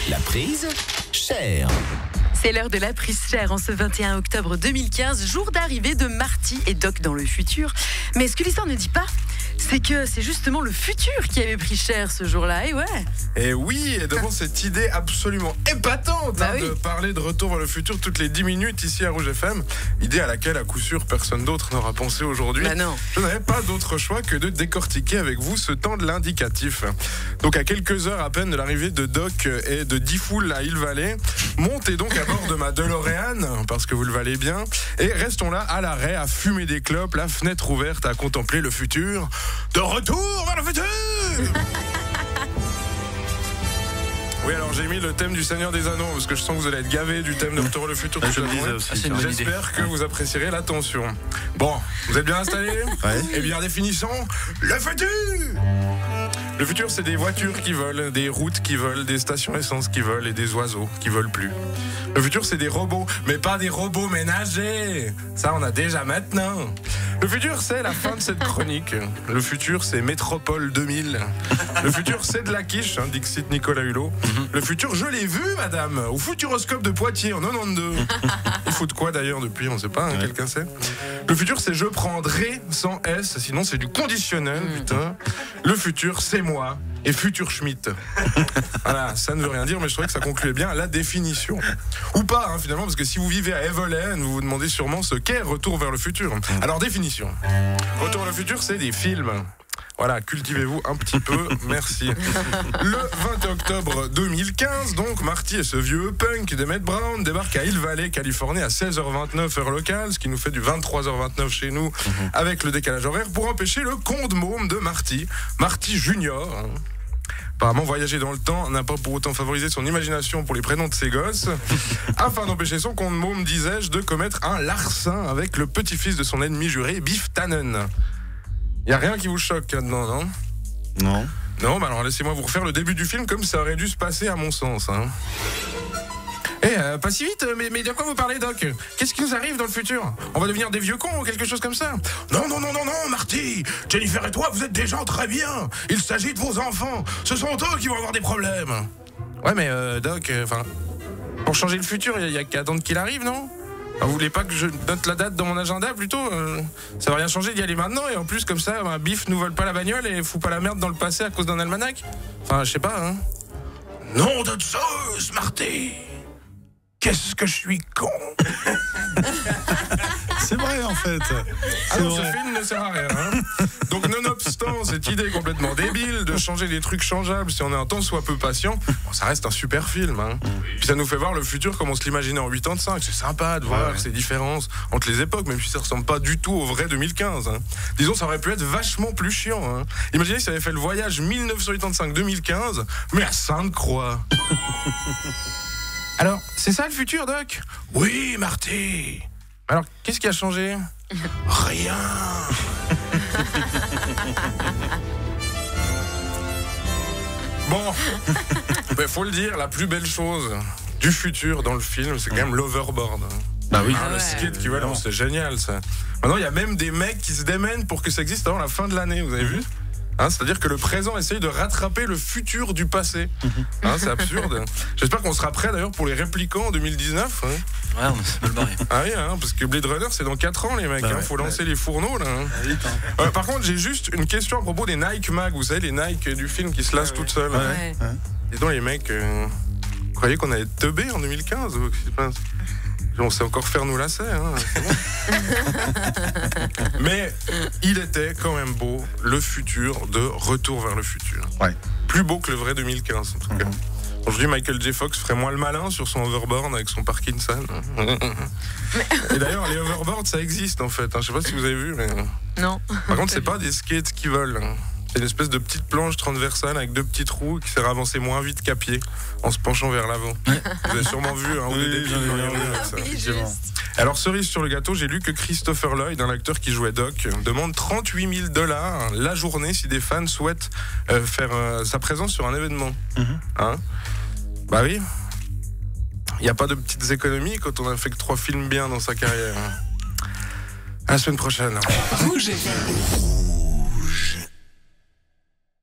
La prise chère. C'est l'heure de la prise chère en ce 21 octobre 2015, jour d'arrivée de Marty et Doc dans le futur. Mais ce que l'histoire ne dit pas, c'est que c'est justement le futur qui avait pris cher ce jour-là, et ouais. Et oui, et devant cette idée absolument épatante de parler de retour vers le futur toutes les 10 minutes ici à Rouge FM, idée à laquelle à coup sûr personne d'autre n'aura pensé aujourd'hui. Bah non. Je n'avais pas d'autre choix que de décortiquer avec vous ce temps de l'indicatif. Donc à quelques heures à peine de l'arrivée de Doc et de Diffoul à Hill-Valley, montez donc à bord de ma DeLorean, parce que vous le valez bien, et restons là à l'arrêt à fumer des clopes, la fenêtre ouverte à contempler le futur. De retour vers le futur. Oui, alors j'ai mis le thème du Seigneur des Anneaux parce que je sens que vous allez être gavés du thème de Retour vers le futur toute la journée. J'espère que vous apprécierez l'attention. Bon, vous êtes bien installés? Ouais. Eh bien, définissons le futur. Le futur, c'est des voitures qui volent, des routes qui volent, des stations essence qui volent et des oiseaux qui volent plus. Le futur, c'est des robots, mais pas des robots ménagers. Ça, on a déjà maintenant. Le futur, c'est la fin de cette chronique. Le futur, c'est Métropole 2000. Le futur, c'est de la quiche, Dixit Nicolas Hulot. Le futur, je l'ai vu, madame, au Futuroscope de Poitiers en 92. Il faut de quoi d'ailleurs depuis, on ne sait pas, quelqu'un sait. Le futur, c'est je prendrai sans S, sinon c'est du conditionnel, putain. Le futur, c'est moi et Futur Schmitt. Voilà, ça ne veut rien dire, mais je trouvais que ça concluait bien la définition. Ou pas, finalement, parce que si vous vivez à Evelyn, vous vous demandez sûrement ce qu'est Retour vers le futur. Alors, définition. Retour vers le futur, c'est des films. Voilà, cultivez-vous un petit peu, merci. Le 20 octobre 2015, donc, Marty et ce vieux punk d'Emmett Brown débarquent à Hill-Valley, Californie, à 16h29 heure locale, ce qui nous fait du 23h29 chez nous, avec le décalage horaire, pour empêcher le con de môme de Marty Junior. Apparemment, voyager dans le temps n'a pas pour autant favorisé son imagination pour les prénoms de ses gosses, afin d'empêcher son con de môme, disais-je, de commettre un larcin avec le petit-fils de son ennemi juré, Biff Tannen. Y a rien qui vous choque là-dedans, non? Non. Non, bah alors laissez-moi vous refaire le début du film comme ça aurait dû se passer à mon sens. Pas si vite, mais de quoi vous parlez, Doc? Qu'est-ce qui nous arrive dans le futur? On va devenir des vieux cons ou quelque chose comme ça? Non, Marty! Jennifer et toi, vous êtes des gens très bien! Il s'agit de vos enfants! Ce sont eux qui vont avoir des problèmes! Ouais, mais Doc, pour changer le futur, il y a qu'à attendre qu'il arrive, non? Vous voulez pas que je note la date dans mon agenda plutôt? Ça va rien changer d'y aller maintenant, et en plus, comme ça, Biff nous vole pas la bagnole et fout pas la merde dans le passé à cause d'un almanach? Enfin, je sais pas, Nom de Zeus, Marty! Qu'est-ce que je suis con! C'est vrai en fait. Alors ce film ne sert à rien. Donc nonobstant cette idée complètement débile de changer des trucs changeables si on est un tant soit peu patient, ça reste un super film. Puis ça nous fait voir le futur comme on se l'imaginait en 85. C'est sympa de voir ces différences entre les époques, même si ça ressemble pas du tout au vrai 2015. Disons, ça aurait pu être vachement plus chiant. Imaginez si ça avait fait le voyage 1985-2015, mais à Sainte-Croix. Alors, c'est ça le futur, Doc? Oui, Marty. Alors, qu'est-ce qui a changé? Rien. Bon, faut le dire, la plus belle chose du futur dans le film, c'est quand même l'overboard. Bah oui. Le skate qui vole, c'est génial ça. Maintenant, il y a même des mecs qui se démènent pour que ça existe avant la fin de l'année, vous avez vu? C'est-à-dire que le présent essaye de rattraper le futur du passé. C'est absurde. J'espère qu'on sera prêt d'ailleurs pour les Réplicants en 2019. Ouais, on peut le barrer. Ah oui, parce que Blade Runner c'est dans 4 ans les mecs. Faut lancer les fourneaux là. Par contre, j'ai juste une question à propos des Nike Mag. Vous savez, les Nike du film qui se lassent toutes seules. Dis donc les mecs, vous croyez qu'on allait teubé en 2015 ou qu'est-ce qui se passe? On sait encore faire nous lasser, c'est bon. Mais il était quand même beau, le futur de Retour vers le futur. Plus beau que le vrai 2015 en tout cas. Aujourd'hui, Michael J. Fox ferait moins le malin sur son hoverboard avec son Parkinson. Et d'ailleurs, les hoverboards, ça existe en fait. Je sais pas si vous avez vu, mais... Non. Par contre, c'est pas des skates qui volent. C'est une espèce de petite planche transversale avec 2 petits trous qui sert à avancer moins vite qu'à pied en se penchant vers l'avant. Vous avez sûrement vu, Alors, cerise sur le gâteau, j'ai lu que Christopher Lloyd, l'acteur qui jouait Doc, demande $38 000 la journée si des fans souhaitent faire sa présence sur un événement. Bah oui. Il n'y a pas de petites économies quand on a fait que 3 films bien dans sa carrière. À la semaine prochaine. Rouge FM.